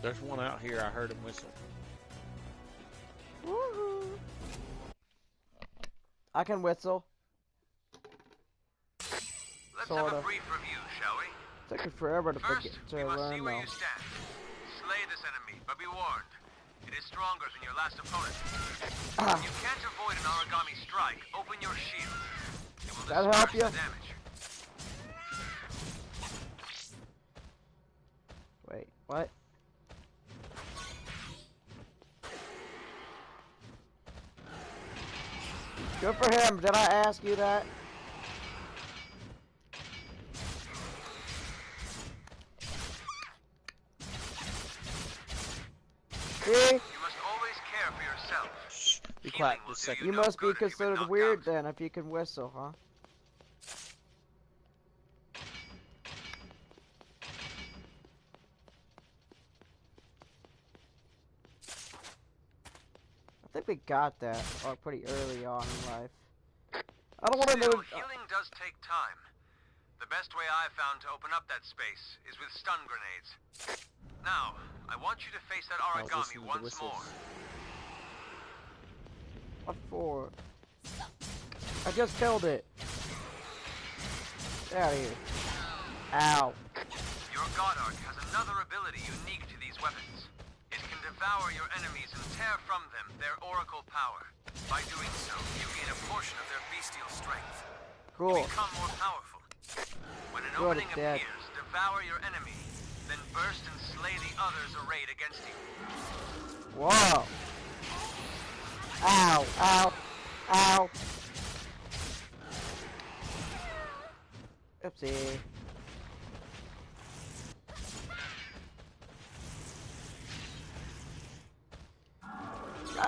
There's one out here. I heard him whistle. Woohoo! I can whistle. Let's Sorta. have a brief review, shall we? It's taking forever to First, we must see learn where though. you stand. Slay this enemy, but be warned. It is stronger than your last opponent. If you can't avoid an origami strike, open your shield. It will That'll help disperse you. the damage. Wait, what? Good for him. Did I ask you that? See? You must always care for yourself. Shh. Be Healing quiet will just a do second. You no must be good if you've been considered knocked weird out. then if you can whistle, huh? I think we got that pretty early on in life. I don't want to Still, know. healing does take time. The best way I've found to open up that space is with stun grenades. Now, I want you to face that I was origami listening to the once more. whistles. What for? I just killed it. Get out of here. Ow. Your God Arc has another ability unique to these weapons. It can devour your enemies and tear from them their oracle power. By doing so, you gain a portion of their bestial strength. Cool. You become more powerful. When an Good, opening Dad. appears, devour your enemy, then burst and slay the others arrayed against you. Whoa. Ow. Ow. Ow. Oopsie.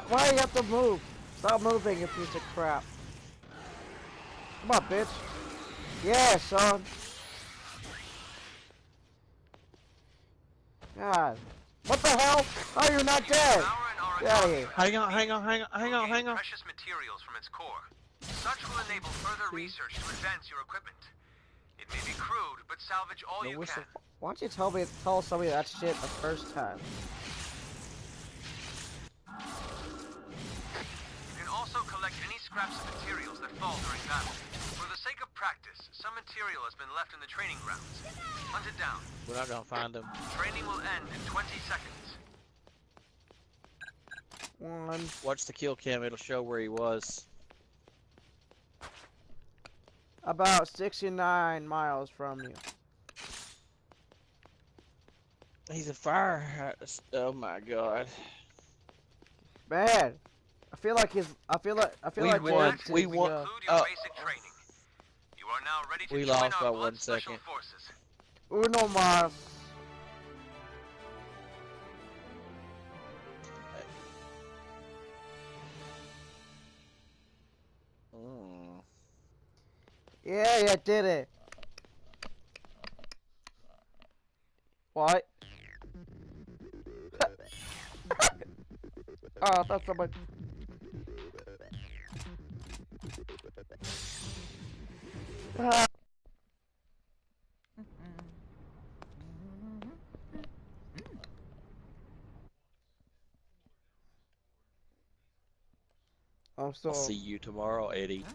Why do you have to move? Stop moving, you piece of crap. Come on, bitch. Yeah, son. God. What the hell? Oh, you're not dead. Devour an Get out of origami here. Hang on, hang on, hang on, hang on, gain hang on. precious materials from its core. Such will enable further research to advance your equipment. It may be crude, but salvage all No you whistle. can. Why don't you tell somebody that shit the first time? You can also collect any scraps of materials that fall during battle. For the sake of practice, some material has been left in the training grounds. Hunt it down. We're not gonna find him. Training will end in 20 seconds. One. Watch the kill cam. It'll show where he was. About 69 miles from you. He's a fire. Oh my god. Man, I feel like We won. James We is, won. Conclude your basic training. You are now ready to We join lost our by Blood 1 Special second. Forces. Uno mas. Mm. Yeah, you did it. What? Oh, that's so much. Ah. I'm so. I'll see you tomorrow, Eddie. Huh?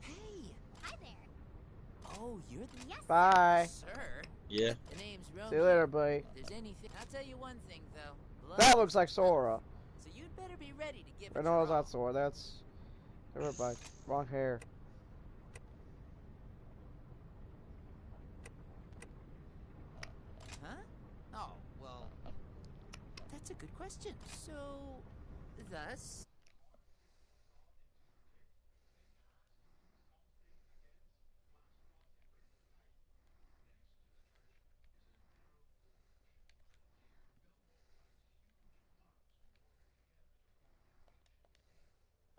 Hey! Hi there. Oh, you're the Yes. Bye. sir. Yeah. The name's Romeo. See you later, buddy. If there's anything, I'll tell you one thing though. Blood That is looks like blood. Sora. So you'd better be ready to give I it know your it's all. not Sora. That's. Everybody. Wrong hair. Huh? Oh, well, that's a good question. So, thus.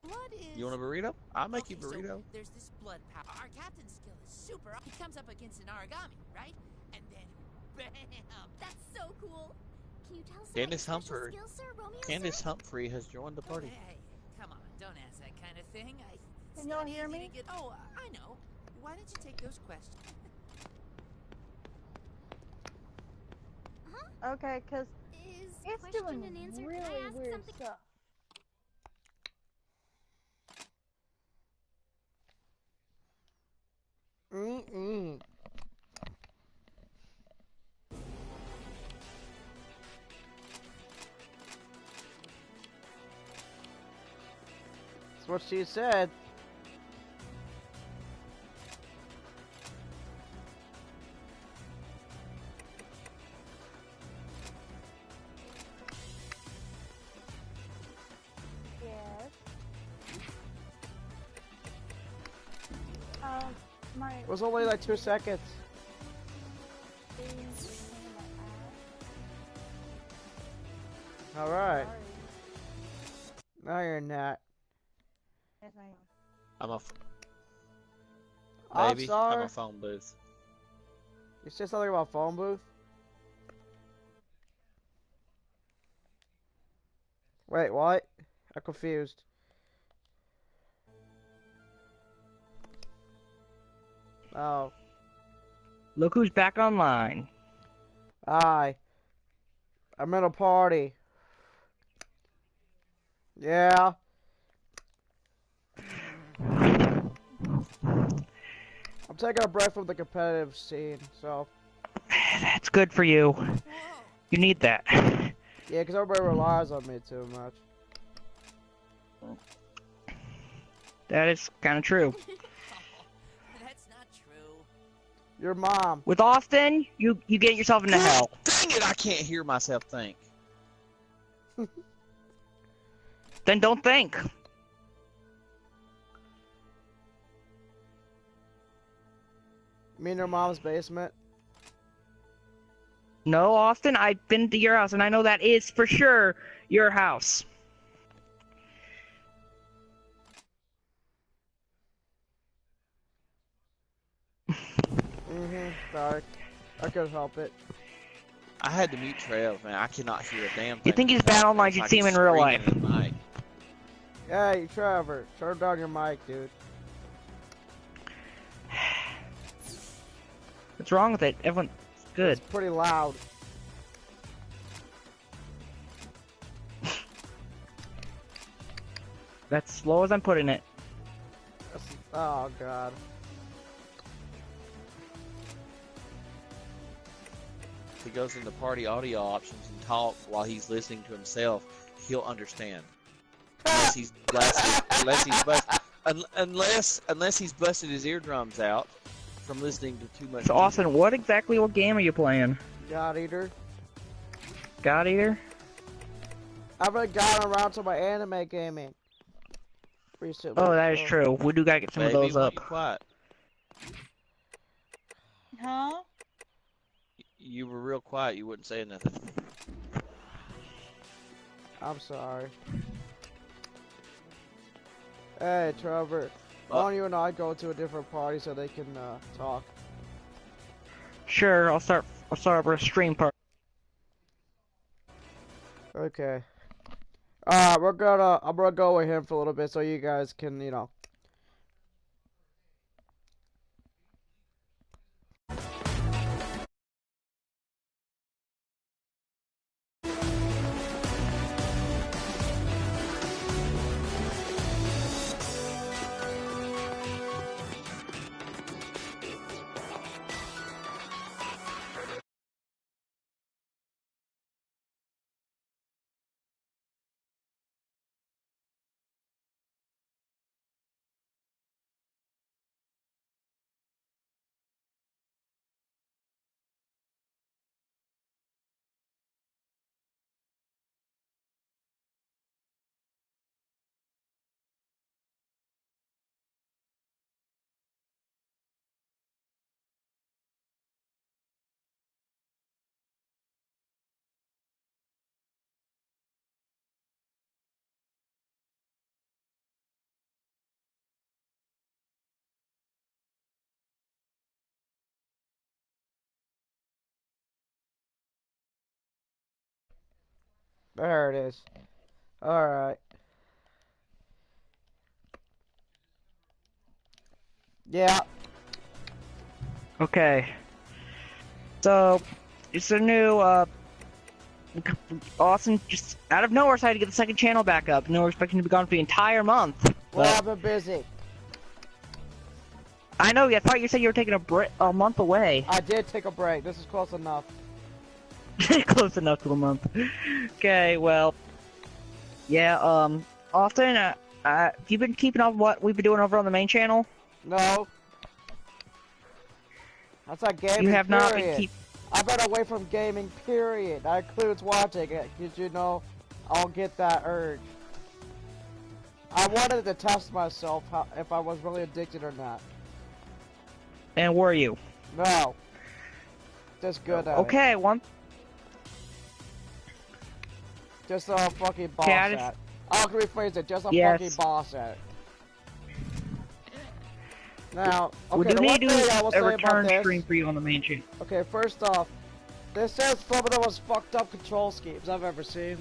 Blood is. You want a burrito? I'll make you a Okay, burrito. so there's this blood power. Our captain's skill is super. He comes up against an origami, right? And then, bam! That's so cool. Can you tell us Candace about your special Humphrey. skills, sir, Romeo? Candace sir? Humphrey has joined the party. Hey, come on, don't ask that kind of thing. It's Can y'all not hear easy me? to get. Oh, I know. Why don't you take those questions? Huh? Okay, cause is It's question doing and answer. Can really I ask weird something? stuff. Mm-mm. That's what she said. Yes. My It was only like 2 seconds. thing came up. Alright. Sorry. No, you're not. Yes, I am. I'm a I'm baby. I'm sorry. a phone booth. You said something about phone booth? Wait, what? I'm confused. Oh. Look who's back online. Hi. I'm at a party. Yeah. I'm taking a break from the competitive scene, so. That's good for you. Whoa. You need that. Yeah, because everybody relies on me too much. That is kind of true. That's not true. Your mom. With Austin, you get yourself into hell. Dang it! I can't hear myself think. Then don't think. You mean your mom's basement? No, Austin, I've been to your house, and I know that is for sure your house. Sorry. I couldn't help it. I had to mute Trev, man. I cannot hear a damn thing. You think he's from bad him. online, It's you'd like see him he's in real screaming life. in the mic. Hey, Trevor. Turn down your mic, dude. What's wrong with it? Everyone, good. It's pretty loud. That's slow as I'm putting it. Oh, God. If he goes into party audio options and talks while he's listening to himself, he'll understand. Unless he's blasted, unless he's busted his eardrums out from listening to too much So, music. Austin, what game are you playing? God Eater. God Eater? I haven't gotten around to my anime gaming recently. Oh, that is so- true. We do gotta get some Baby, of those why up. you quiet? Huh? You were real quiet. You wouldn't say nothing. I'm sorry. Hey, Trevor. Why don't you and I go to a different party so they can talk? Sure, I'll start up a stream part. Okay. I'm gonna go with him for a little bit so you guys can, There it is. Alright. Yeah. Okay. So, it's a new, Austin just out of nowhere decided to get the second channel back up. No, we're expecting to be gone for the entire month. Well, But I've been busy. I know. I thought you said you were taking a month away. I did take a break. This is close enough. Close enough to a month. Okay, well, yeah. Austin, have you been keeping up with what we've been doing over on the main channel? No. That's not gaming. You have not been period. keep. I've been away from gaming, period. That includes watching it, because you know, I'll get that urge. I wanted to test myself if I was really addicted or not. And were you? No. Just good at it. Okay, one. Just a fucking boss Okay, at it. I'll rephrase it, just a Yes. fucking boss at it. Now, We okay, do the need one to thing do I will a say about return this... stream for you on the main channel. Okay, first off, this is some of the most fucked up control schemes I've ever seen.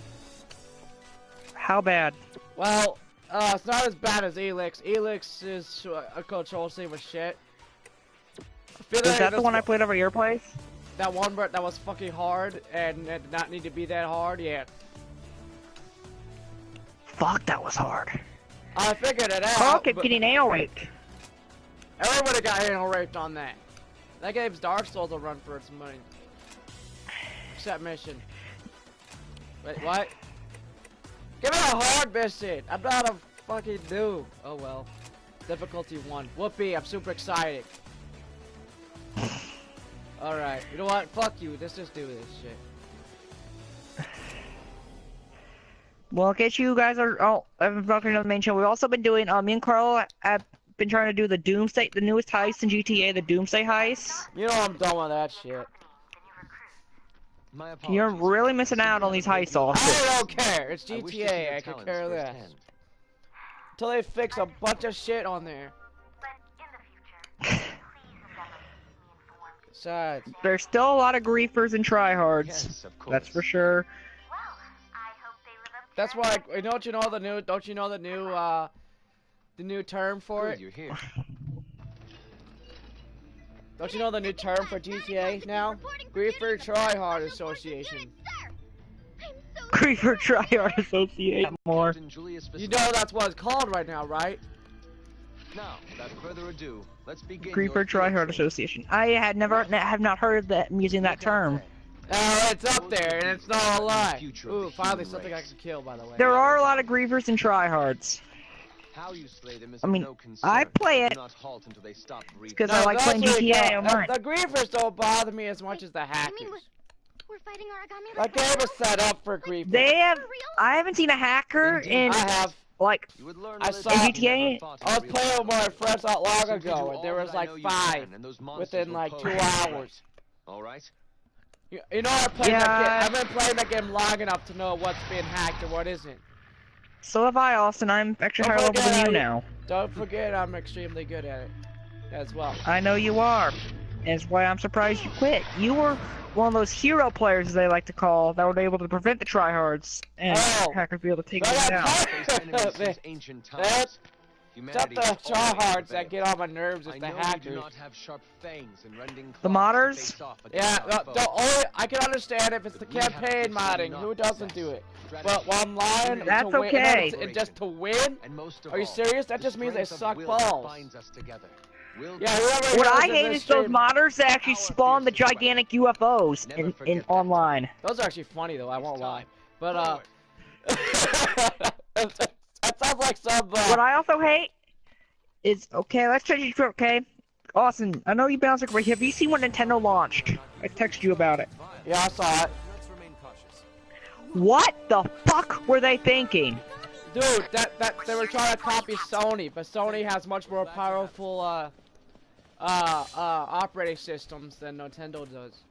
How bad? Well, it's not as bad as Elix. Elix is a control scheme with shit. I feel Was like that the this one I played over your place? That one part that was fucking hard and it did not need to be that hard, yeah. Fuck, that was hard. I figured it out. Carl kept but getting anal raped. everybody got anal raped on that. That game's Dark Souls will run for its money. Except mission. Wait, what? Give me a hard mission. I'm not a fucking noob. Oh well. Difficulty 1. Whoopee, I'm super excited. Alright, you know what? Fuck you. Let's just do this shit. Well, in case you guys are all I've been talking on the main channel, we've also been doing me and Carl have been trying to do the Doomsday, the newest heist in GTA, the Doomsday heist. You know I'm done with that shit. My You're apologies. really missing out on these heists, Austin. I don't care. It's I wish to see GTA. your I could talents care less. firsthand. Until they fix a bunch of shit on there. Besides, There's still a lot of griefers and tryhards. Yes, of course. That's for sure. that's why. Don't you know the new? Don't you know the new term for Good, it? you're here. Don't you know the new term for GTA now? Griefer Tryhard Association. Griefer Tryhard Association more. Captain Julius You know that's what it's called right now, right? Now, without further ado, let's begin. Griefer your Tryhard field trip. Association. I had have not heard that using that term. It's up there, and it's not a lie. Future of Ooh, the finally human something I race. can kill, by the way. There are a lot of griefers and tryhards. How you slay them is I mean, no concern. I play Do it not halt until they stop breathing. because I like playing actually, GTA on mine. the griefers don't bother me as much as the You mean hackers. we're fighting origami That like game that? is set up for griefers. They have. For real? I haven't seen a hacker Indeed. in I have. like. You would learn I a lesson saw- you never GTA? thought in I was real playing with my life. friends not long Simply do ago, and there all was that I like know you 5 can, and those monsters within will like pose 2 no threat. hours. All right. You know, I've played that Yeah. game. I've been playing that game long enough to know what's being hacked and what isn't. So have I, Austin. I'm actually Don't higher level forget than you I- now. Don't forget, I'm extremely good at it as well. I know you are. And it's why I'm surprised you quit. You were one of those hero players, as they like to call, that were able to prevent the tryhards and Oh. hackers be able to take I them got down. Faced enemies They- since ancient that- times. It's not Humanity the has always tryhards that prevailed. get on my nerves, I it's know the you do hackers. not have sharp fangs and rending The claws to modders? face off Yeah, against our the foes. only I can understand if it's the But we have campaign this modding. not Who doesn't possess. do it? Strategy, But while I'm lying, That's to win, okay. and just to win. And most of Are you all, serious? That the just means they strength of suck will balls. binds us together. Will Yeah, whoever What goes I in hate this is those stream- modders that actually spawn the gigantic UFOs Never in forget that. online. Those are actually funny though. I It's won't lie. time. But that sounds like some. What I also hate is, okay, let's change it, okay? Austin, I know you've been on Secret, have you seen what Nintendo launched? I texted you about it. Yeah, I saw it. Let's remain cautious. What the fuck were they thinking? Dude, that they were trying to copy Sony, but Sony has much more powerful operating systems than Nintendo does,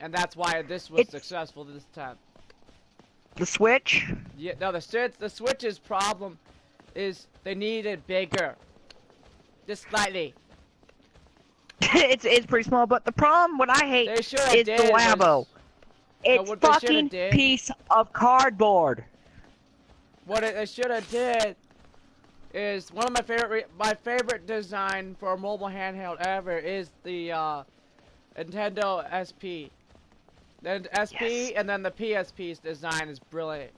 and that's why this was It's- successful this time. The Switch? Yeah, no, the Switch's problem is they need it bigger, just slightly. it's pretty small, but the problem, what I hate, They should have is did the Labo. was- It's what they shoulda fucking did- piece of cardboard. What they should have did is one of my favorite design for a mobile handheld ever is the Nintendo SP. Then SP, Yes. and then the PSP's design is brilliant.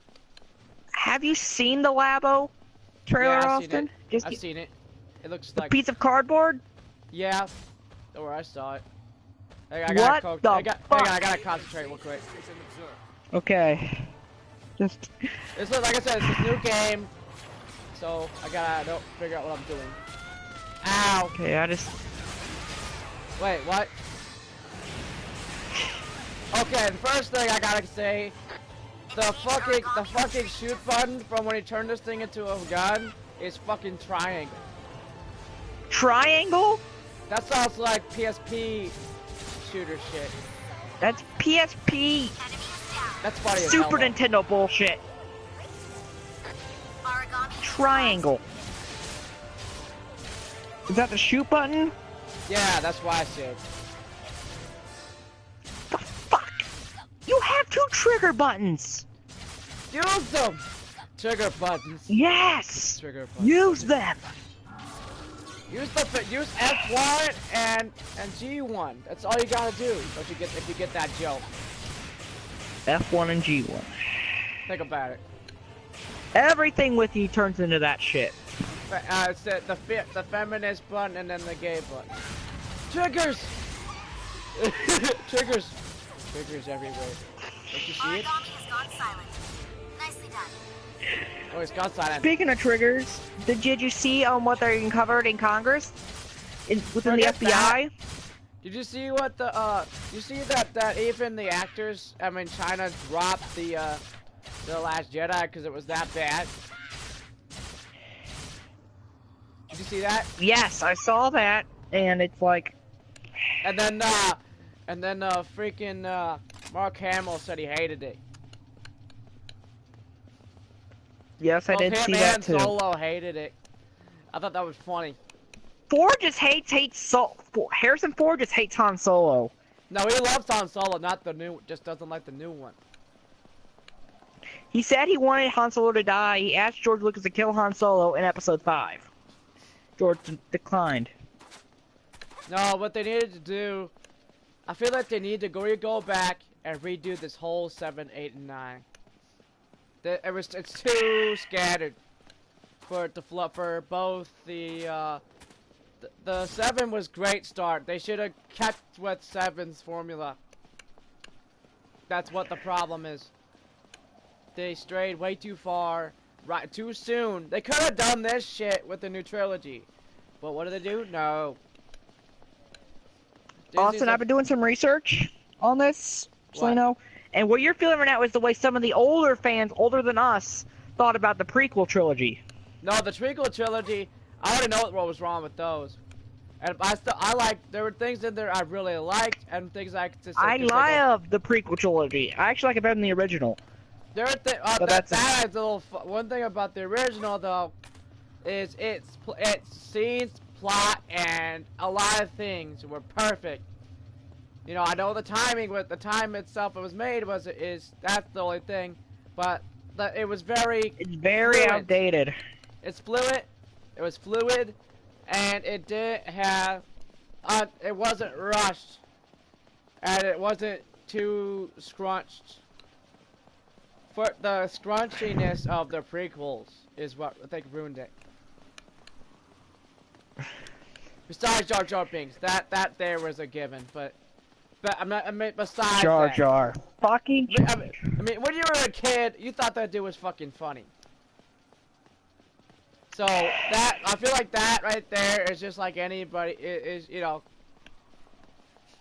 Have you seen the Labo trailer, Yeah, I've seen Austin? it. Just I've seen it. It looks the like piece of cardboard? yeah. Or I saw it. Hey, I What gotta the hang on, I fuck? gotta concentrate real quick. Okay. Just This is like I said, it's this new game, so I gotta figure out what I'm doing. Ow! okay. I just Wait, what? Okay, the first thing I gotta say, the fucking shoot button from when you turn this thing into a gun is fucking triangle. triangle. That sounds like PSP shooter shit. That's PSP That's funny as Super hell, Nintendo bullshit. Triangle. Is that the shoot button? though. Yeah, that's why I said. The fuck? You have two trigger buttons. Use them! Trigger buttons. Yes. Trigger buttons. Use them. Use F1 and G1. That's all you gotta do. If you get that joke. F1 and G1. Think about it. Everything with you turns into that shit. It's the feminist button and then the gay button. Triggers! Triggers! Triggers everywhere. Don't you see it? Oh, it's gone silent. Speaking of triggers, did you see what they uncovered in Congress? Within Forget the FBI? Did you see what you see that even the actors, China dropped the Last Jedi because it was that bad? Did you see that? Yes, I saw that, and it's like, And then freaking Mark Hamill said he hated it. yes, I Both did him see and that too. Solo hated it. I thought that was funny. Ford just hates Harrison Ford just hates Han Solo. No, he loves Han Solo, not the new. Just doesn't like the new one. He said he wanted Han Solo to die. He asked George Lucas to kill Han Solo in Episode 5. George declined. No, what they needed to do, I feel like they need to go back and redo this whole 7, 8, and 9. It's too scattered for it to flip for both the 7 was great start. They should have kept with 7's formula. That's what the problem is. They strayed way too far, right too soon. They could have done this shit with the new trilogy. But what did they do? No. Austin, I've been doing some research on this, so you know. And what you're feeling right now is the way some of the older fans, older than us, thought about the prequel trilogy. No, the prequel trilogy, I already know what was wrong with those. And there were things in there I really liked, and things I just. I love the prequel trilogy. I actually like it better than the original. There are that is a little. One thing about the original though, is its scenes, plot, and a lot of things were perfect. You know, I know the timing with the time itself it was made that's the only thing, but it was very. It's very fluid. outdated. It's fluid. It was fluid, and it didn't have. It wasn't rushed, and it wasn't too scrunched. For the scrunchiness of the prequels is what I think ruined it. Besides Jar Jar Binks, that there was a given, but I'm not. I mean, besides Jar that, Jar. Fucking. I mean, when you were a kid, you thought that dude was fucking funny. So that I feel like that right there is just like anybody is you know.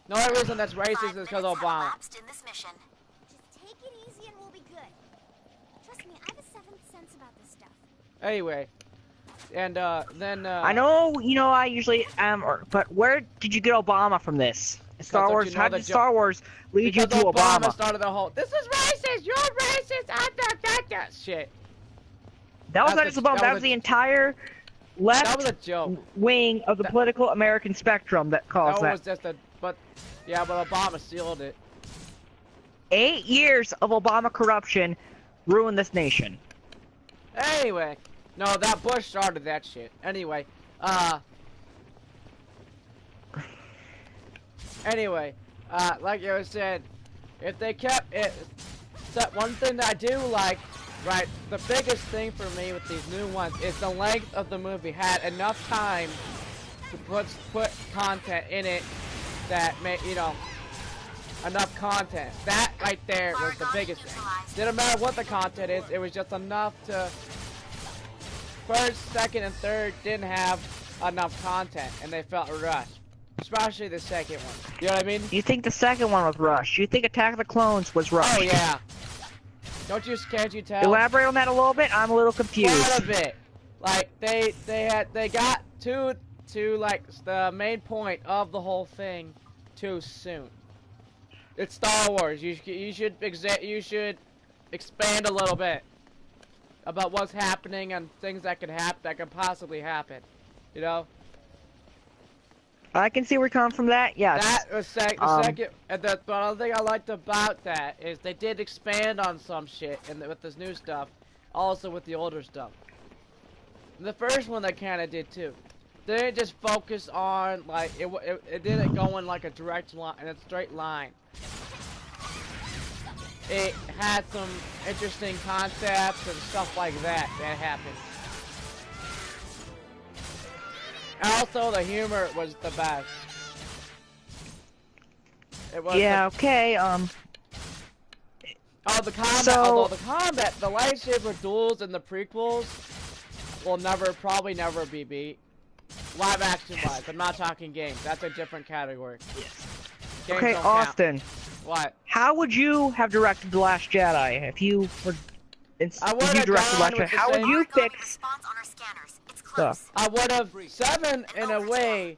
The only reason that's racist is because of Obama. Just take it easy and we'll be good. Trust me, I have a seventh sense about this stuff. Anyway, and then I know, you know, I usually but where did you get Obama from this? Star Wars. How did Star Wars lead you to Obama? Started the whole. This is racist. You're racist. Shit. That was not That's just a- Obama. that That was was a- the entire That was left a joke. wing of the political American spectrum that caused That that. was just a. But yeah, but Obama sealed it. 8 years of Obama corruption ruined this nation. Anyway, no, that Bush started that shit. Anyway, like I said, if they kept it, that one thing that I do like, right, the biggest thing for me with these new ones is the length of the movie. Had enough time to put content in it that made, you know, enough content. That right there was the biggest thing. Didn't matter what the content is, it was just enough to, first, second, and third didn't have enough content, and they felt rushed. Especially the second one. You know what I mean? You think the second one was rushed? You think Attack of the Clones was rushed? Oh yeah. Can't you tell? Elaborate on that a little bit. I'm a little confused. Quite a bit. Like they got to like the main point of the whole thing too soon. It's Star Wars. You should expand a little bit about what's happening and things that could possibly happen. You know? I can see where you're coming from that, yes. That was the second, and the other thing I liked about that is they did expand on some shit with this new stuff, also with the older stuff. The first one they kind of did too. They didn't just focus on, like, it didn't go in like a direct line, in a straight line. It had some interesting concepts and stuff like that happened. Also, the humor was the best. It was okay, Oh, the combat, although the lightsaber duels in the prequels will probably never be beat. Live action wise, I'm not talking games. That's a different category. Games okay, don't Austin. count. What? How would you have directed The Last Jedi if you were... If you directed The Last Jedi, how would you fix... I would have 7 in a way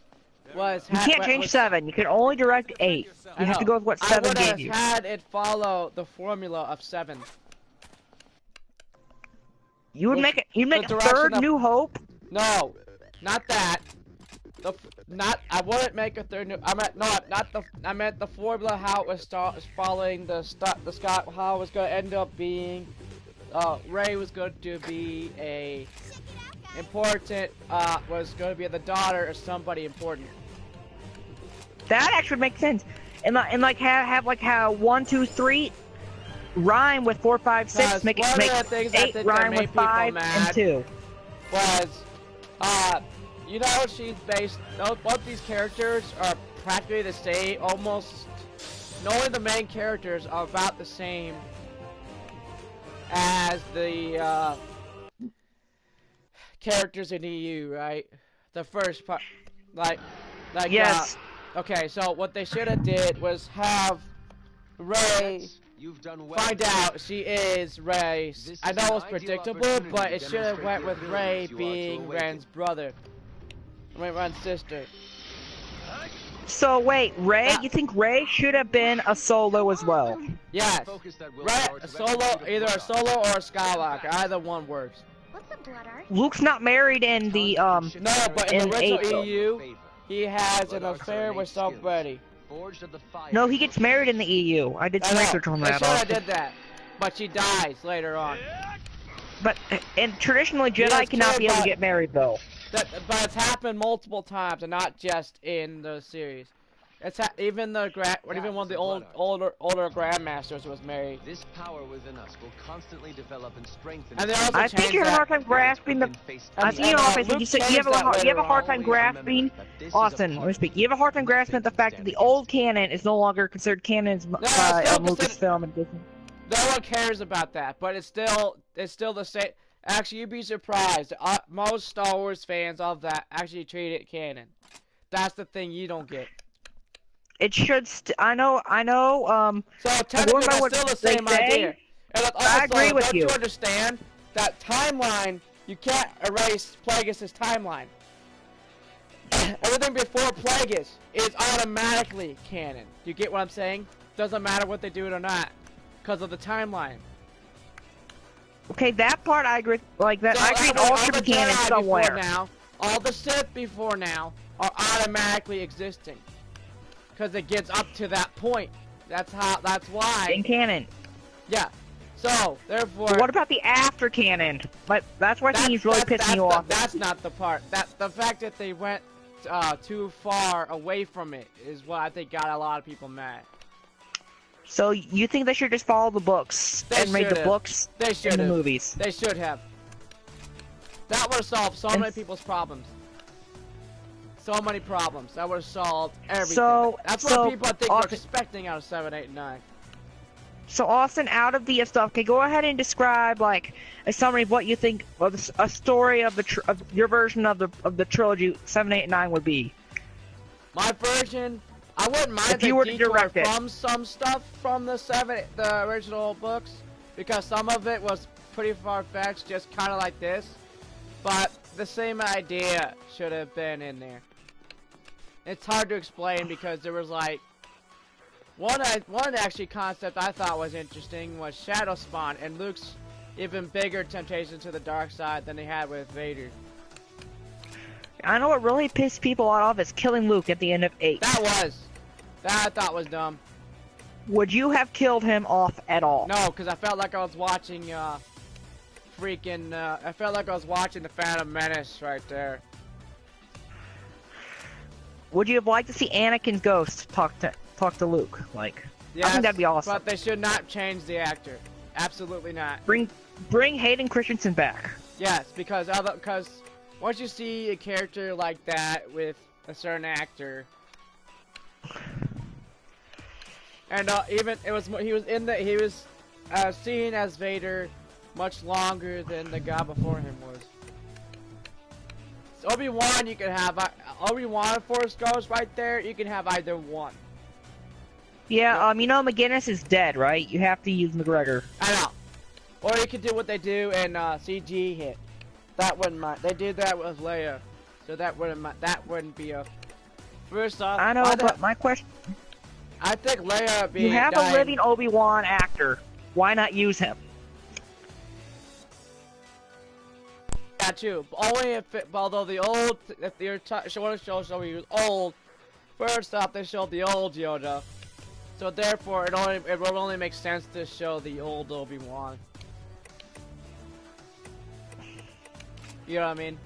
was. You can't change 7. You can only direct 8. You have to go with what 7 gave you. I would have had it follow the formula of 7. You would make it. You make a third New Hope. No, not that. I wouldn't make a third new. I meant the formula how it was following the Scott, how it was going to end up being. Rey was going to be was going to be the daughter of somebody important. That actually makes sense. And like have like how 1, 2, 3 rhyme with 4, 5, 6. Make 8 rhyme with 5 and 2. Was you know she's based. Both these characters are practically the same. Almost. Knowing the main characters are about the same as the characters in EU, right? The first part, like yes. Okay, so what they should have did was have Rey find out she is Rey. I know it's predictable, but it should have went with Rey being Ren's brother. Ren's sister. So wait, Rey? You think Rey should have been a Solo as well? Yes. Either a Solo or a Skywalker. Either one works. Luke's not married in the No, but in the original 8. EU, he has an affair with somebody. No, he gets married in the EU. I did some research on that. I did that, but she dies later on. But and traditionally, Jedi cannot be able to get married though. But it's happened multiple times, and not just in the series. It's even one of the older grandmasters was married. This power within us will constantly develop and strengthen. And I think you're having a hard time grasping the. I think you have a hard time grasping. Austin, let me speak. You have a hard time grasping the fact that the old canon is no longer considered canon by Lucasfilm and Disney. No one cares about that, but it's still the same. Actually, you'd be surprised. Most Star Wars fans of that actually treat it canon. That's the thing you don't get. It should. I know. So technically, that's still the same idea. And also, I agree with you. Don't you understand that timeline? You can't erase Plagueis' timeline. Everything before Plagueis is automatically canon. Do you get what I'm saying? Doesn't matter what they do it or not, because of the timeline. Okay, that part I agree. Like that, So I agree. All should be canon somewhere. Now, all the Sith before now are automatically existing. Because it gets up to that point. That's why. In canon. Yeah. So, therefore... But what about the after canon? But that's where I think he's really pissing you off. That's not the part. The fact that they went too far away from it is what I think got a lot of people mad. So you think they should just follow the books They and read the should've. books They and should the have. movies? They should have. That would have solved so And- many people's problems. So many problems. That would have solved everything. So- That's so, what people I think are Austin- expecting out of 7, 8, and 9. So Austin, out of the stuff, okay, go ahead and describe like a summary of what you think of a story of of your version of the trilogy 7, 8, and 9 would be. My version, I wouldn't mind If you were to detour direct it. from some stuff from the original books, because some of it was pretty far-fetched, just kind of like this. But the same idea should have been in there. It's hard to explain because there was like one actually concept I thought was interesting was Shadow Spawn and Luke's even bigger temptation to the dark side than they had with Vader. I know what really pissed people off is killing Luke at the end of 8. That I thought was dumb. Would you have killed him off at all? No, because I felt like I was watching I felt like I was watching the Phantom Menace right there. Would you have liked to see Anakin's ghost talk to Luke? Like, I think that'd be awesome. But they should not change the actor. Absolutely not. Bring Hayden Christensen back. Yes, because once you see a character like that with a certain actor, and even he was seen as Vader much longer than the guy before him was. So Obi-Wan, you can have Obi-Wan and Force Ghost right there. You can have either one. Yeah, you know McGinnis is dead, right? You have to use McGregor. I know. Or you could do what they do in CG hit. That wouldn't mind. They did that with Leia, so that wouldn't be a. First off, I know, but my question: I think Leia being you have dying, a living Obi-Wan actor. Why not use him? Yeah, true. Only although the old, if you're showing show he was old. First off, they showed the old Yoda, so therefore it would only make sense to show the old Obi-Wan. You know what I mean?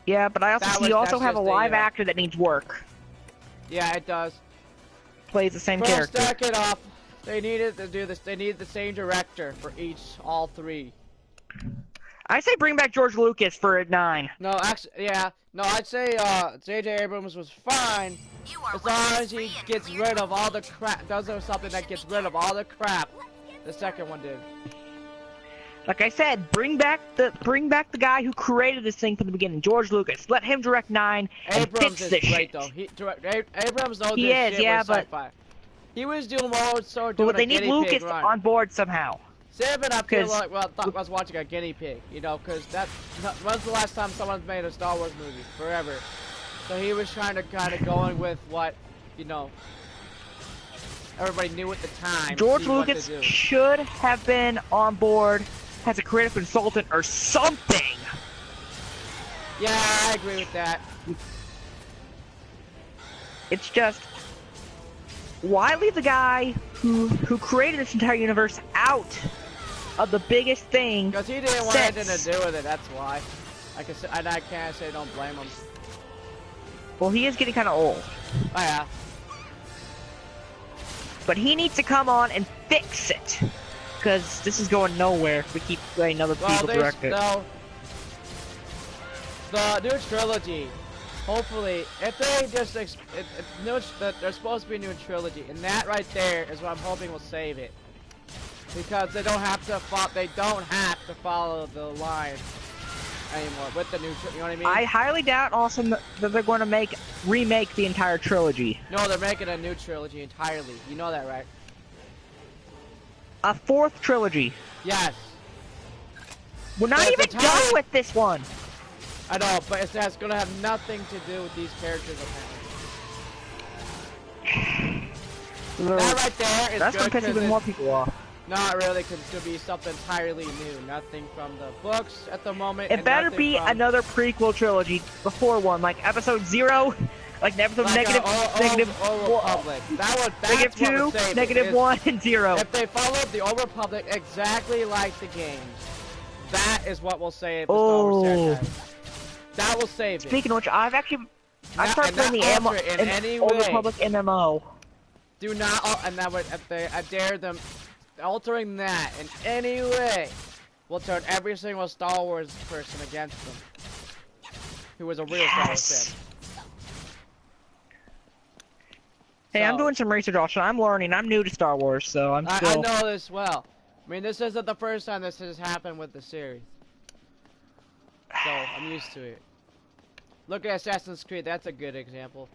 Yeah, but I also you also have a live actor that needs work. Yeah, it does. Plays the same First, character. stack it off. They needed to do this. They needed the same director for all three. I say bring back George Lucas for 9. No, actually, yeah. No, I'd say J.J. Abrams was fine as long as he gets rid of all the crap. Does something that gets rid of all the crap the second one did. Like I said, bring back the guy who created this thing from the beginning, George Lucas. Let him direct 9 and Abrams fix is this great shit. though. Abrams knows He this is, shit yeah, with but sci-fi. He was doing more so doing But they a need guinea Lucas pig run. on board somehow. 7, I feel 'Cause- like, well, I thought I was watching a guinea pig, you know, because when's the last time someone's made a Star Wars movie? Forever. So he was trying to kind of go in with what, you know, everybody knew at the time. George see what to Lucas do. should have been on board as a creative consultant or something. Yeah, I agree with that. It's just, why leave the guy who created this entire universe out of the biggest thing? Because he didn't want anything since- to do with it, that's why. I can't say don't blame him. Well, he is getting kind of old. Oh yeah. But he needs to come on and fix it. Because this is going nowhere if we keep letting other people direct it. No. The new trilogy, hopefully, if they just, there's supposed to be a new trilogy, and that right there is what I'm hoping will save it. Because they don't have to follow the line anymore with the new, you know what I mean? I highly doubt also that they're going to remake the entire trilogy. No, they're making a new trilogy entirely. You know that, right? A 4th trilogy. Yes. We're not But even the time- done with this one. I know, but it's going to have nothing to do with these characters apparently. That right there is That's good going to piss 'cause even it's more people off. not really, because it's going to be something entirely new. Nothing from the books at the moment. It and better nothing be from, another prequel trilogy before one, like episode 0, like episode like negative, negative, Old Republic. That's negative what 2, would save it, negative is 1, and 0. If they followed the Old Republic exactly like the games, that is what will save the Star Wars franchise. That will save it. Speaking of which, I started and playing the not alter it in any Old way. Republic MMO. Do not, and that would, I dare them, altering that in any way will turn every single Star Wars person against them. Who was a real Star Wars fan. Hey, I'm doing some research also. I'm learning. I'm new to Star Wars, so I'm still... I know this well. I mean, this isn't the first time this has happened with the series. So, I'm used to it. Look at Assassin's Creed, that's a good example.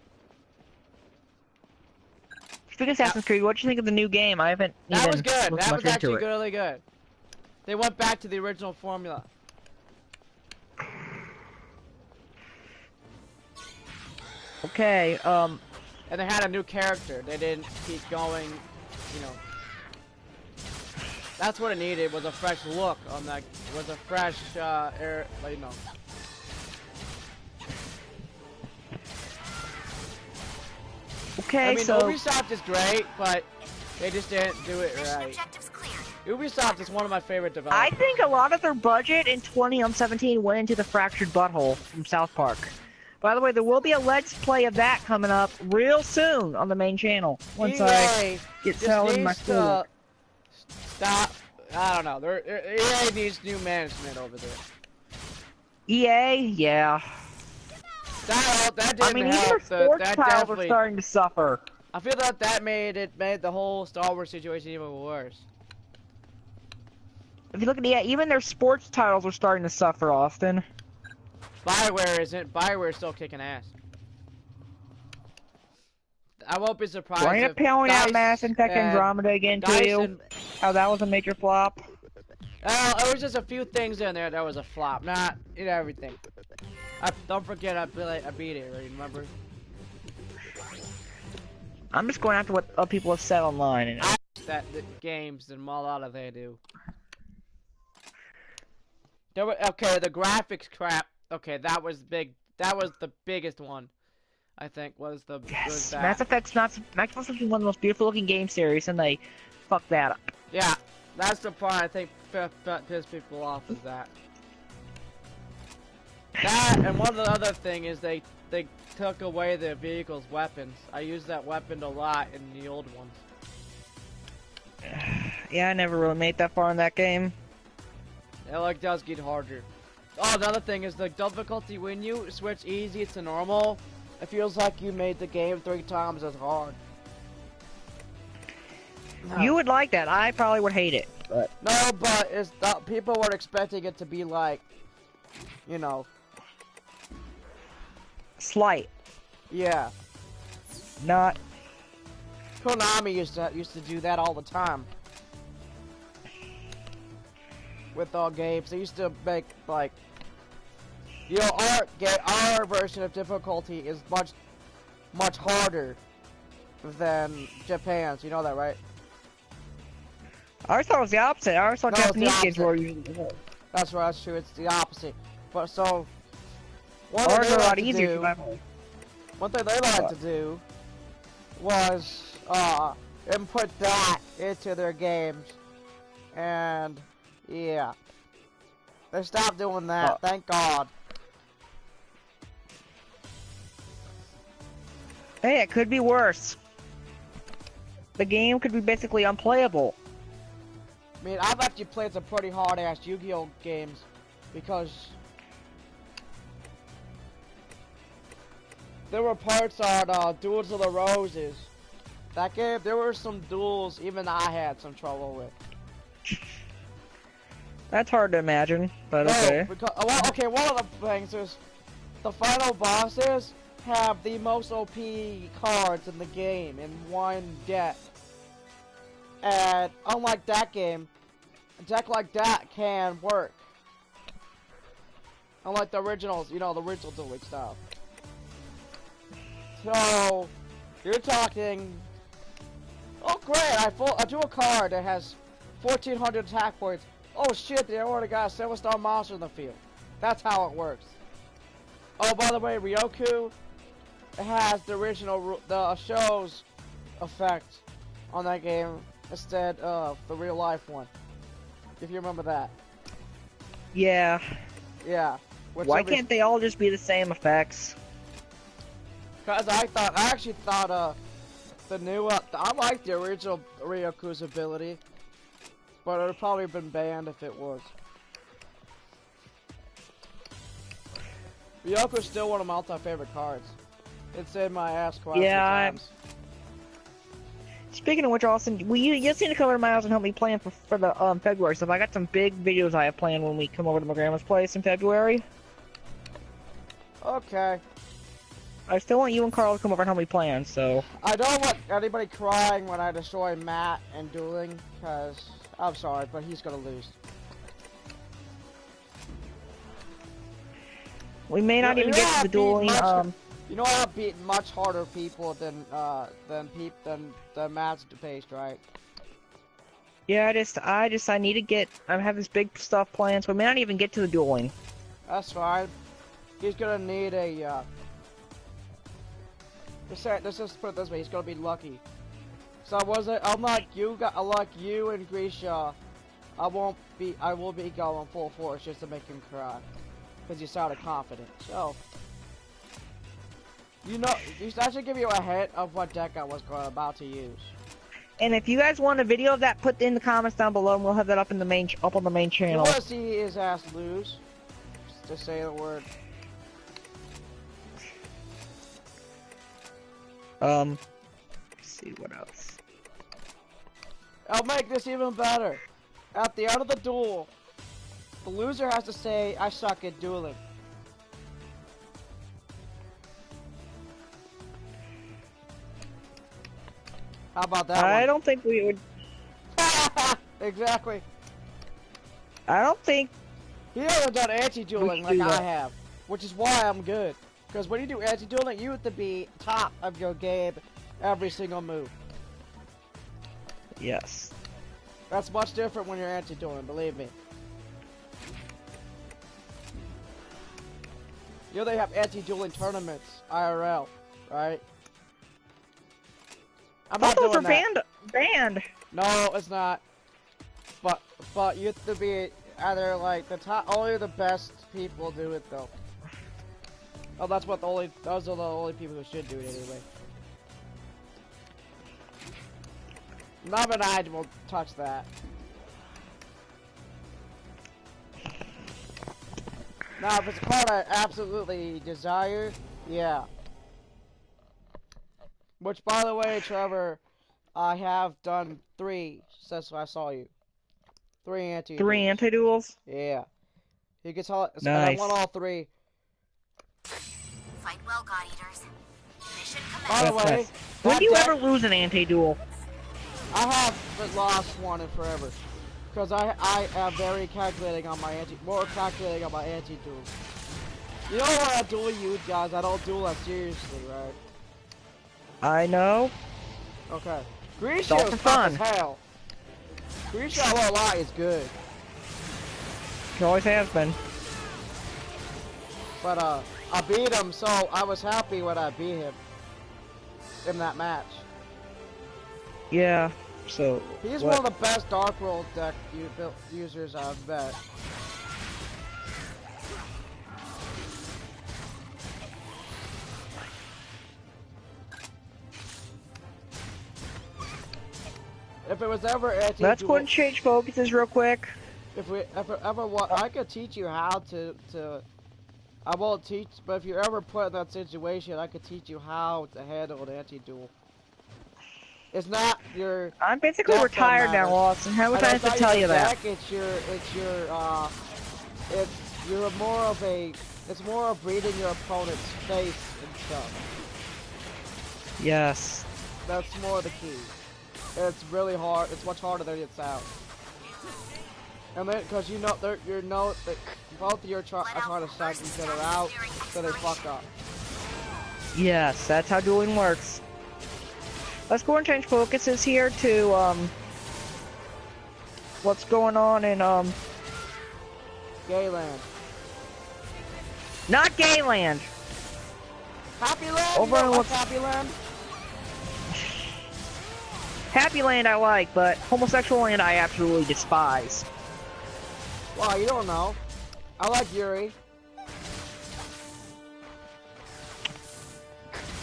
Speaking of Assassin's Creed, what do you think of the new game? I haven't That was good. looked That much was into actually it. really good. They went back to the original formula. Okay, And they had a new character. They didn't keep going, you know. That's what it needed, was a fresh look on that, was a fresh, air, you know. okay, I mean, so... Ubisoft is great, but they just didn't do it right. Ubisoft is one of my favorite developers. I think a lot of their budget in 2017 went into the Fractured Butthole from South Park. By the way, there will be a Let's Play of that coming up real soon on the main channel. Once I get selling my food. Stop. I don't know. EA needs new management over there. EA? Yeah. That didn't I mean, even help. their sports That titles are definitely. starting to suffer. I feel that made the whole Star Wars situation even worse. If you look at even their sports titles are starting to suffer, Austin. Bioware isn't. Bioware's still kicking ass. I won't be surprised. Why are you if pouring out DICE Mass Effect Andromeda again, too? How that was a major flop? It was just a few things in there that was a flop, not everything. Don't forget, I beat it, remember? I'm just going after what people have said online. And the games and a lot of they do. Okay, the graphics crap. Okay, that was big. That was the biggest one. I think was the yes. Mass Effect's one of the most beautiful looking game series, and they fucked that up. Yeah, that's the part I think pissed people off is that. That and one of the other thing is they took away the vehicle's weapons. I used that weapon a lot in the old ones. Yeah, I never really made that far in that game. It does get harder. Oh, another thing is the difficulty when you switch easy to normal. It feels like you made the game 3 times as hard. You would like that. I probably would hate it. But no, but people were expecting it to be like, you know, slight. Yeah. Not. Konami used to do that all the time. With all games, they used to make like, you know, our version of difficulty is much harder than Japan's. You know that, right? I always thought it was the opposite. I always thought Japanese games were usually. That's right. That's true. It's the opposite. But so, one thing they like to do was input that into their games, and yeah, they stopped doing that. Thank God. Hey, it could be worse. The game could be basically unplayable. I mean, I've actually played some pretty hard-ass Yu-Gi-Oh games because there were parts on Duels of the Roses. That game, there were some duels even I had some trouble with. That's hard to imagine, but okay. Because, well, okay, one of the things is the final bosses have the most OP cards in the game in one deck. And unlike that game, a deck like that can work. Unlike the originals, you know, the original dueling style. So, you're talking, oh great, I drew a card that has 1400 attack points. Oh shit, they already got a 7-star monster in the field. That's how it works. Oh, by the way, Ryoku, it has the original, the show's effect on that game instead of the real life one. If you remember that. Yeah. Yeah. Why can't they all just be the same effects? Cause I actually thought the new, I like the original Ryoku's ability, but it would probably have been banned if it was. Ryoku's still one of my favorite cards. It's in my ass quite a few times. Speaking of which, Austin, you just need to come over to my house and help me plan for the February stuff. I got some big videos I have planned when we come over to my grandma's place in February. Okay. I still want you and Carl to come over and help me plan, so... I don't want anybody crying when I destroy Matt and dueling, because... I'm sorry, but he's gonna lose. We may not even get to the dueling, You know I've beaten much harder people than Matt's faced, right? Yeah, I need to get... I have this big stuff planned, so we may not even get to the dueling. That's fine. He's gonna need a, let's just put it this way, he's gonna be lucky. So unlike you and Grisha, I will be going full force just to make him cry. Because you sounded confident, so... You know, I should give you a hint of what deck I was about to use. And if you guys want a video of that, put in the comments down below, and we'll have that up on the main channel. You want to see his ass lose? Just say the word. Let's see what else. I'll make this even better. At the end of the duel, the loser has to say, "I suck at dueling." How about that I one? don't think we would... Exactly. I don't think... He hasn't done anti-dueling like I have, which is why I'm good. Because when you do anti-dueling, you have to be top of your game every single move. Yes. That's much different when you're anti-dueling, believe me. You know they have anti-dueling tournaments, IRL, right? I'm not doing that. Banned. No, it's not. But you have to be either like the top. Only the best people do it though. Oh, those are the only people who should do it anyway. None and I will touch that. Now, if it's a card I absolutely desire, yeah. Which, by the way, Trevor, I have done 3 since I saw you. 3 anti-duels. 3 anti-duels? Yeah. You can tell. Nice. I won all 3. Fight well, God Eaters. Mission By the commenced. way, when do you ever lose an anti-duel? I haven't lost one in forever. Because I am very calculating on my more calculating on my anti-duels. You know when I duel you guys, I don't duel that seriously, right? I know. Okay. Grisha all is for tough as fun. hell. Grisha, I won't lie, is good. He always has been. But I beat him, so I was happy when I beat him in that match. Yeah. So. He's one of the best Dark World deck users I've met. If it was ever anti-duel... Let's go and change focuses real quick. If I could teach you how to... I won't teach, but if you're ever put in that situation, I could teach you how to handle an anti-duel. It's not your... I'm basically retired now, Austin. How many times to tell you that? It's more of reading your opponent's face and stuff. Yes. That's more the key. It's really hard. It's much harder than it sounds. And then, because you know that both of you are trying to psych each other out, so they fuck up. Yes, that's how dueling works. Let's go and change focuses here to what's going on in Gayland. Not Gayland. Happy Land. Over on what's Happy Land. Happy Land I like, but Homosexual Land I absolutely despise. Wow, you don't know. I like Yuri.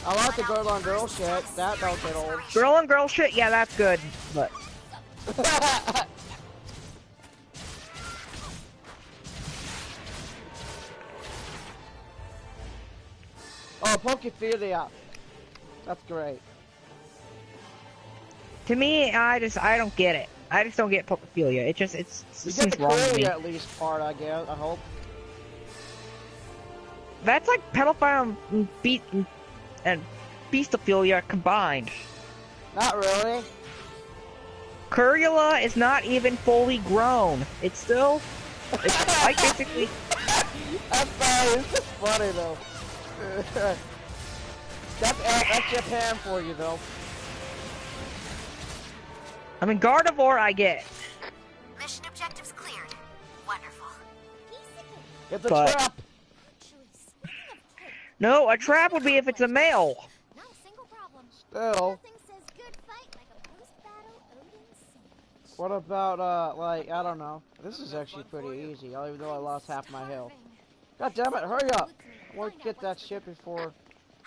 I like the girl on girl shit. That don't get old. Girl on girl shit, yeah, that's good. But oh, Pokephilia. That's great. to me, I don't get it. I just don't get Pokephilia. It You seems get the wrong to me. Cooley at least part, I guess. I hope. That's like pedophile and beastophilia combined. Not really. Curula is not even fully grown. It's like basically. That's funny though. That's Japan for you though. I mean, Gardevoir, I get. Mission objectives cleared. Wonderful. It's a But- trap. Actually, speaking of cake, No, a trap would be if it's a male. not a single problem. Still. Nothing says good fight like a post-battle Odin sandwich. What about like I don't know. This is actually pretty easy. Even though I lost half my health. God damn it! Hurry up! I want to get that shit before.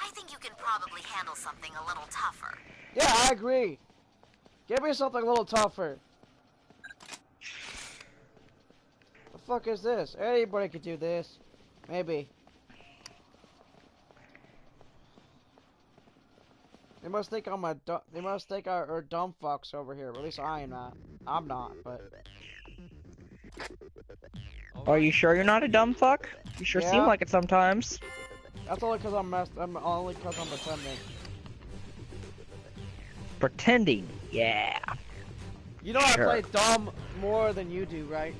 I think you can probably handle something a little tougher. Yeah, I agree. Give me something a little tougher. The fuck is this? Anybody could do this. Maybe. They must think I'm a they must think are dumb fucks over here. At least I am not. I'm not, but Are you sure you're not a dumb fuck? You sure Yeah. seem like it sometimes. that's only because I'm only because I'm pretending. Pretending, yeah. You know Sure. I play dumb more than you do, right?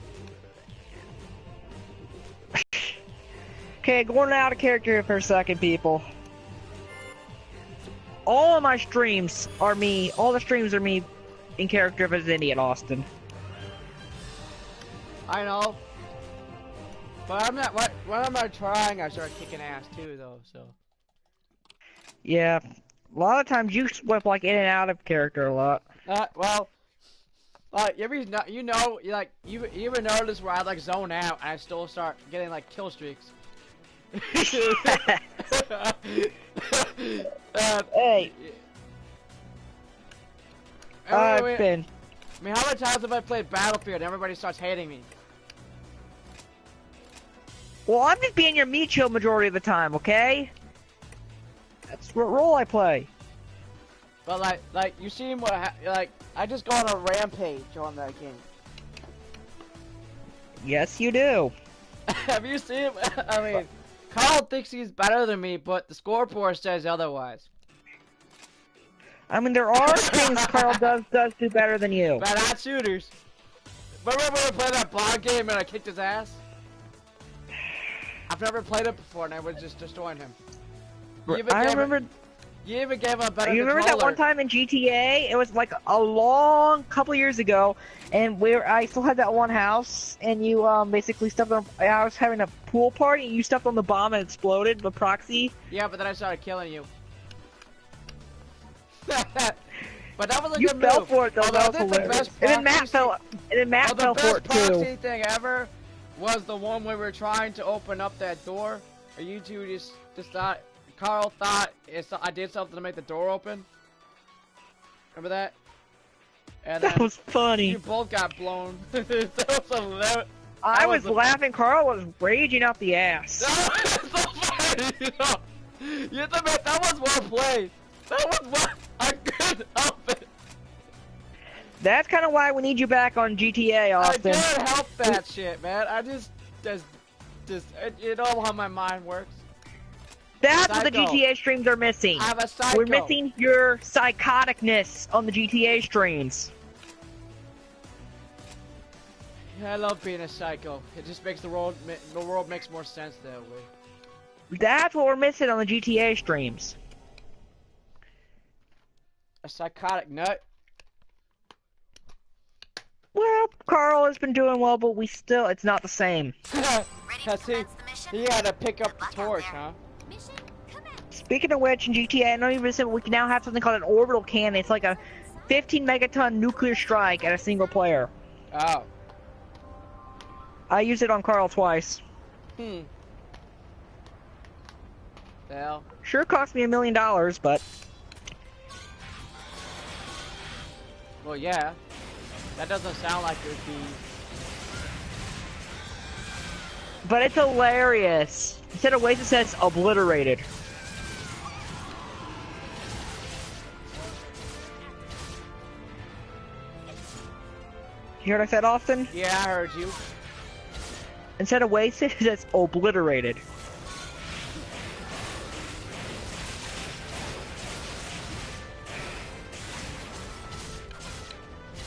Okay, going out of character for a second, people. All of my streams are me. All the streams are me in character as Indian Austin. I know. But I'm not. When am I trying? I start kicking ass too, though. So. Yeah, a lot of times you flip like in and out of character a lot. Well. You know, you ever notice where I like zone out and I still start getting like kill streaks. Hey, I've been. I mean, how many times have I played Battlefield and everybody starts hating me? Well, I'm just being your Micho majority of the time, okay? That's what role I play. But like you seen what like I just go on a rampage on that game. Yes, you do. Have you seen? I mean, Carl thinks he's better than me, but the scoreboard says otherwise. I mean, there are things Carl does do better than you. But not shooters. Remember when we played that ball game and I kicked his ass? I've never played it before and I was just destroying him. I remember. You even gave him a better You remember that one time in GTA? It was like a long couple years ago, and I still had that one house, and you basically stepped on. I was having a pool party, and you stepped on the bomb and it exploded. The proxy. Yeah, but then I started killing you. But that was a You good fell move. for it though. Although I That was think the hilarious. best And then Matt proxy- fell. And then Matt fell the for it best too. proxy thing ever was the one where we were trying to open up that door. Or you two just thought, Carl thought I did something to make the door open. Remember that? And That then was funny. you both got blown. That was hilarious. I was was a- laughing. Carl was raging out the ass. That was so funny, you know. You have to admit, that was well played. That was what I couldn't help it. That's kind of why we need you back on GTA, I Austin. can't help that shit, man. I just you know how my mind works. That's what the Psycho. GTA streams are missing. I'm a psycho. We're missing your psychoticness on the GTA streams. Yeah, I love being a psycho. It just makes the world makes more sense that way. That's what we're missing on the GTA streams. A psychotic nut. Well, Carl has been doing well, but it's not the same. Ready to Cause commence the mission? he had to pick up Good the luck out torch, there. huh? Mission commence. Speaking of which, in GTA, I know you've said we can now have something called an orbital cannon. It's like a 15 megaton nuclear strike at a single player. Oh. I used it on Carl twice. The hell? Sure cost me $1 million, but Well, yeah. That doesn't sound like it would be. but it's hilarious. Instead of waste, it says obliterated. You heard what I said, Austin? Yeah, I heard you. Instead of wasted, it says obliterated.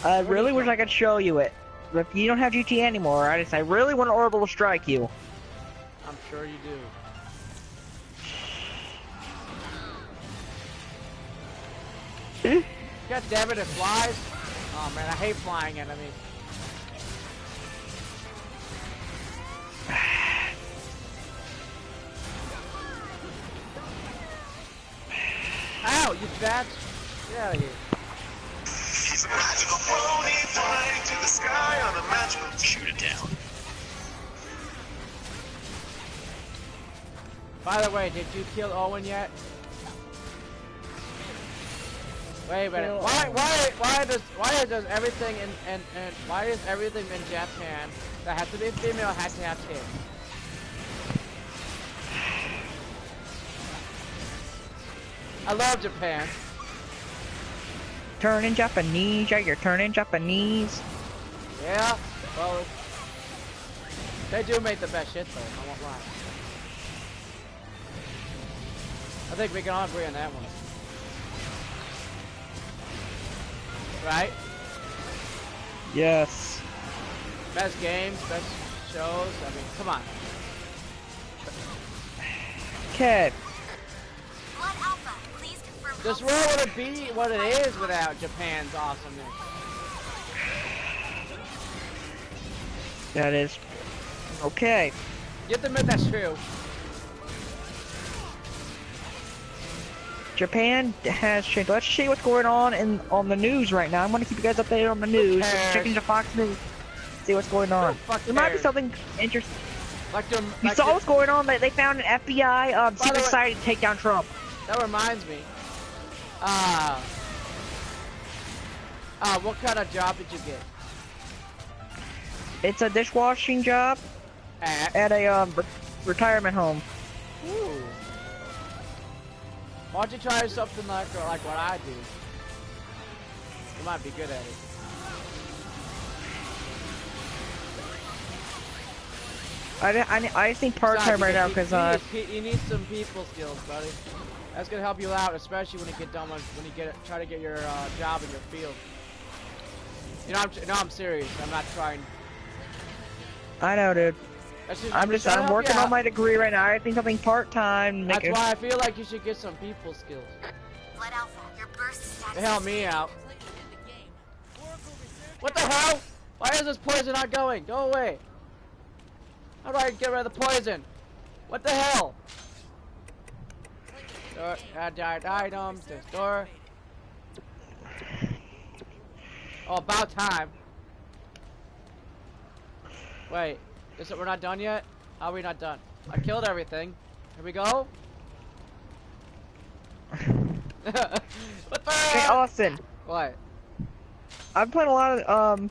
I really wish I could show you it. But if you don't have GTA anymore, I really want Orbital to strike you. I'm sure you do. God damn it, it flies. Oh man, I hate flying enemies. Ow, you bats! Get out of here. He's a magical pony flying to the sky on a magical. Shoot it down. By the way, did you kill Owen yet? Wait a minute. Why does everything in why is everything in Japan that has to be a female has to have kids? I love Japan. Turning Japanese, yeah, you're turning Japanese. Yeah, well, they do make the best shit though, I won't lie. I think we can all agree on that one. Right? Yes. Best games, best shows, I mean, come on. Okay. Blood Alpha, please confirm. This world wouldn't be what it is without Japan's awesomeness. That is okay. You have to admit that's true. Japan has changed. Let's see what's going on the news right now. I'm gonna keep you guys updated on the news. cares? Checking the Fox News. See what's going on. fuck There might be cares? something interesting. Like them, You like saw the- what's going on? They found an FBI the secret way- society to take down Trump. That reminds me. What kind of job did you get? It's a dishwashing job at a retirement home. Ooh. Why don't you try something like what I do? You might be good at it. I think part time right now because you need some people skills, buddy. That's gonna help you out, especially when you get done when you try to get your job in your field. You know, I'm serious. I'm not trying. I know, dude. I'm working on my degree right now. I think something part time. That's why I feel like you should get some people skills. Blood Alpha, your burst status. They help me out. What the hell? Why is this poison not going? Go away. How do I get rid of the poison? What the hell? Store, add items, to store. Oh, about time. Wait, we're not done yet? How are we not done? I killed everything. Here we go. What the? Hey, Austin. What? I've played a lot of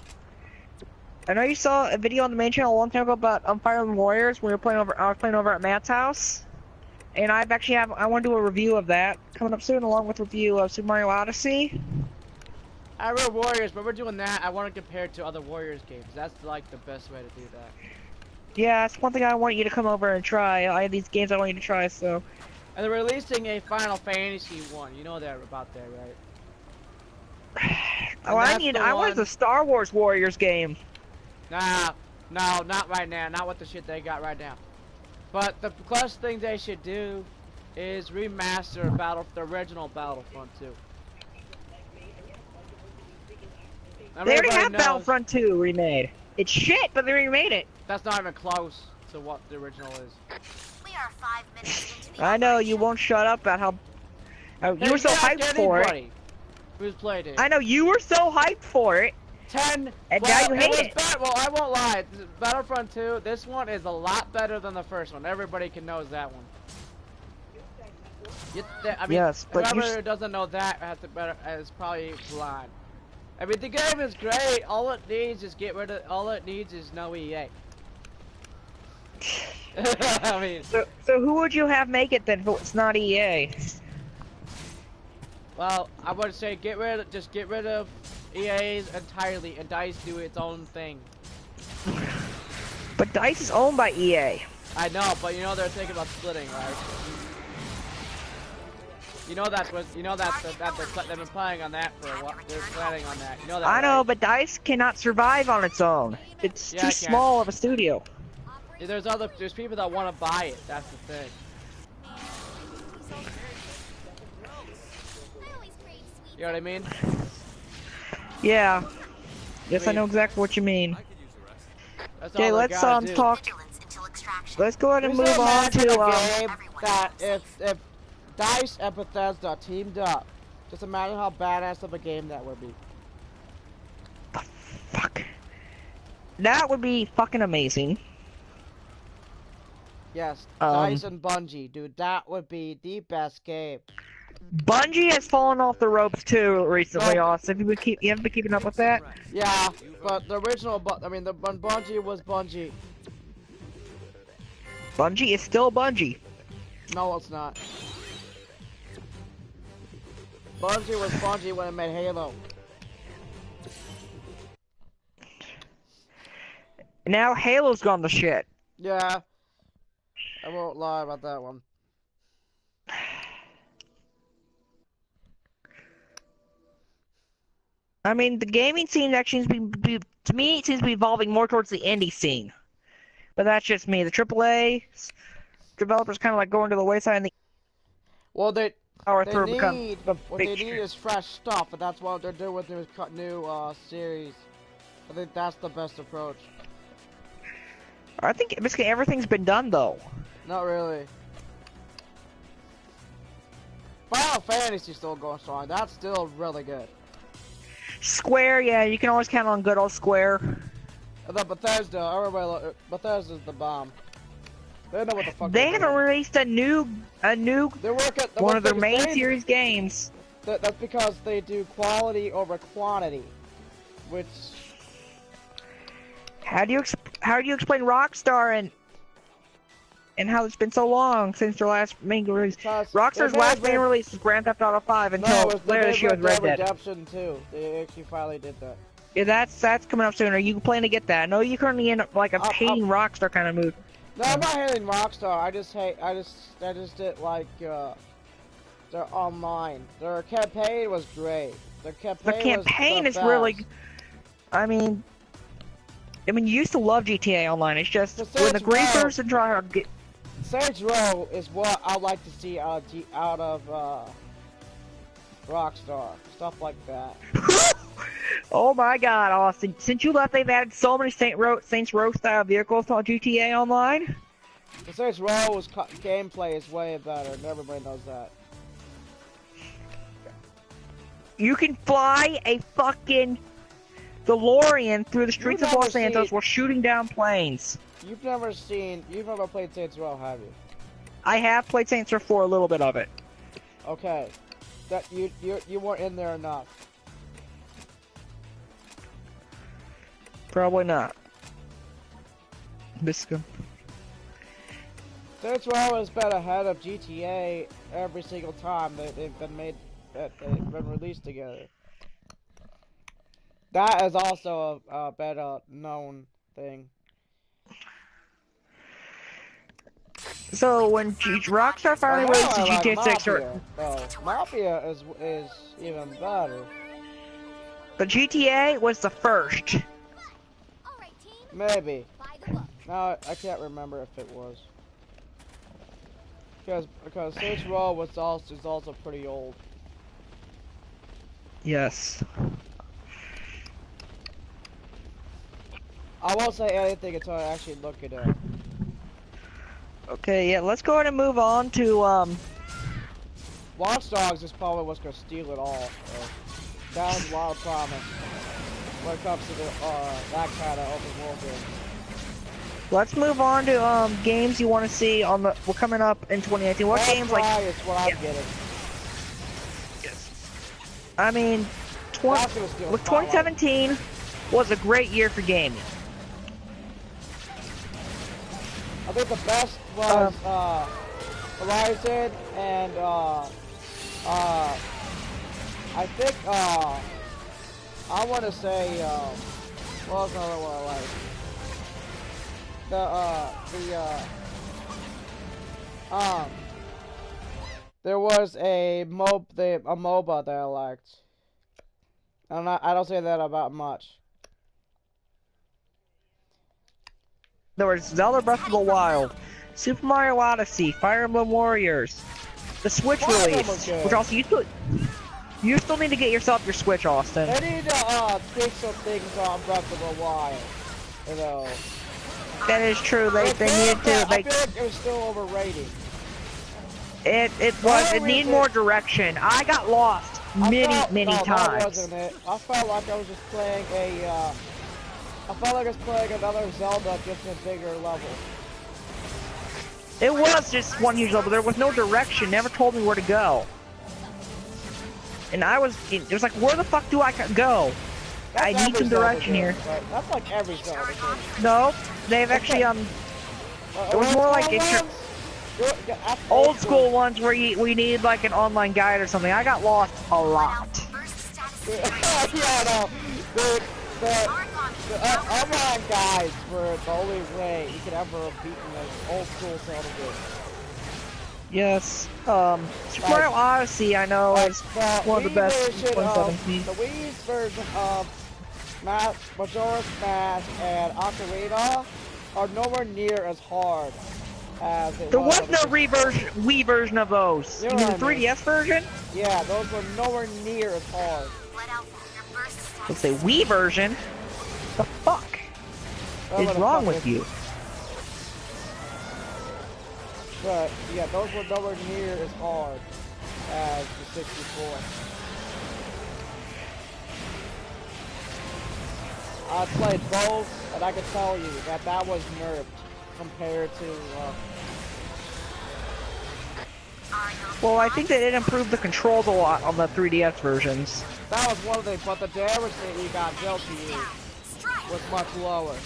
I know you saw a video on the main channel a long time ago about Fire Emblem Warriors. I was playing over at Matt's house, and I want to do a review of that coming up soon, along with a review of Super Mario Odyssey. I wrote Warriors, but we're doing that. I want to compare it to other Warriors games. That's like the best way to do that. Yeah, it's one thing I want you to come over and try. I have these games I want you to try, so. And they're releasing a Final Fantasy 1. You know that about that, right? I want the Star Wars Warriors game. Nah, no, not right now. Not with the shit they got right now. But the first thing they should do is remaster the original Battlefront 2. They already have Battlefront 2 remade. It's shit, but they remade it. That's not even close to what the original is. We are 5 minutes into the I know you won't shut up about how you were so hyped for it. Who's played it? I know you were so hyped for it. 10. And well, now you hate it. Well, I won't lie. Battlefront 2. This one is a lot better than the first one. Everybody can knows that one. I mean, Yes, but whoever who doesn't know that is probably blind. I mean, the game is great. All it needs is all it needs is no EA. I mean, So who would you have make it then if it's not EA? well, I would say just get rid of EA's entirely and DICE do its own thing. But DICE is owned by EA. I know, but you know they're thinking about splitting, right? You know they've been playing on that for a while. They're planning on that. You know that. I know, right? but DICE cannot survive on its own. It's Yeah, too it can. small of a studio. Yeah, there's people that want to buy it. That's the thing. You know what I mean? Yeah. Yes, I mean- know exactly what you mean. That's Okay, all they let's gotta do. talk. Let's go ahead and Just move on imagine to a game that if DICE and Bethesda teamed up, just imagine how badass of a game that would be. Fuck. That would be fucking amazing. Yes, Um, DICE and Bungie, dude, that would be the best game. Bungie has fallen off the ropes too recently, Nope. Austin. You haven't been keeping up with that? Yeah, but the original, when Bungie was Bungie. Bungie is still Bungie. No, it's not. Bungie was Bungie when it made Halo. Now Halo's gone to shit. Yeah, I won't lie about that one. I mean, the gaming scene actually seems to me, it seems to be evolving more towards the indie scene. But that's just me. The AAA developers kind of like going to the wayside, and the Well, they power they through need become the what big they need is fresh stuff, and that's what they're doing with their new series. I think that's the best approach. I think basically everything's been done though. Not really. Final Fantasy's still going strong. That's still really good. Square, yeah, you can always count on good old Square. And then Bethesda's the bomb. They know what the fuck They they're haven't doing. released a new They're one of their working- main they- series games. That's because they do quality over quantity, which How do you explain Rockstar and how it's been so long since their last main release? because Rockstar's they last made main release was Grand Theft Auto 5 No, until it was later this year with Red Dead. Redemption 2. They actually finally did that. Yeah, that's coming up soon. Are you planning to get that? I know you're currently in like a hating Rockstar kind of mood. No, I'm not hating Rockstar. I just didn't like their online. Their campaign was great. Their The campaign campaign was is the really. best. I mean, you used to love GTA Online. It's just The when the Saints Row- griefers and tryhard get. Saints Row is what I'd like to see out of Rockstar. Stuff like that. Oh my God, Austin! Since you left, they've added so many Saints Row style vehicles to GTA Online. The Saints Row's gameplay is way better, and everybody knows that. You can fly a fucking DeLorean through the streets of never Los Santos seen- while shooting down planes. You've never played Saints Row, have you? I have played Saints Row 4, a little bit of it. Okay, that you weren't in there enough. Probably not. Biscuit. Saints Row has been ahead of GTA every single time they've been released together. That is also a better known thing. So when Rockstar finally I released like GTA 6, Mafia, though. Mafia is even better. but GTA was the first. Alright, team. Maybe. By the book. No, I can't remember if it was. Because Saints Row is also pretty old. Yes. I won't say anything until I actually look it up. Okay, yeah, let's go ahead and move on to, Watch Dogs is probably what's gonna steal it all. So that has a lot of promise when it comes to that kind of open world game. Let's move on to games you want to see on the. We're coming up in 2018. What games like? Is what I'm getting. I mean, look, 2017 was a great year for gaming. I think the best was Horizon and I think I want to say what was another one I like? There was a MOBA that I liked. I don't say that about much. There was Zelda Breath of the Wild, Super Mario Odyssey, Fire Emblem Warriors, the Switch release, which also you still need to get yourself your Switch, Austin. They need to fix some things on Breath of the Wild, you know. That is true. They needed to. I feel like it was still overrated. It needed more direction. I got lost many times. That wasn't it. I felt like I was just playing I felt like I was playing another Zelda, just a bigger level. It was just one huge level. There was no direction. Never told me where to go. And it was like, where the fuck do I go? I need some direction here. That's like every Zelda game. No, they've actually it was more like old school ones where we needed like an online guide or something. I got lost a lot. Yeah, no. The online guides were the only way you could ever have beaten those old school Zelda games. Yes. Super Mario Odyssey, I know, is one of the best in 2017. The Wii's version of Majora's Mask and Ocarina are nowhere near as hard as it There was no Wii version of those. You mean the 3DS version? Yeah, those were nowhere near as hard. Let's say Wii version? The fuck is wrong with you? But, yeah, those were nowhere near as hard as the 64. I played both, and I can tell you that was nerfed compared to, Well, I think they did improve the controls a lot on the 3DS versions. That was one of the, but the damage that you got dealt to you was much lower.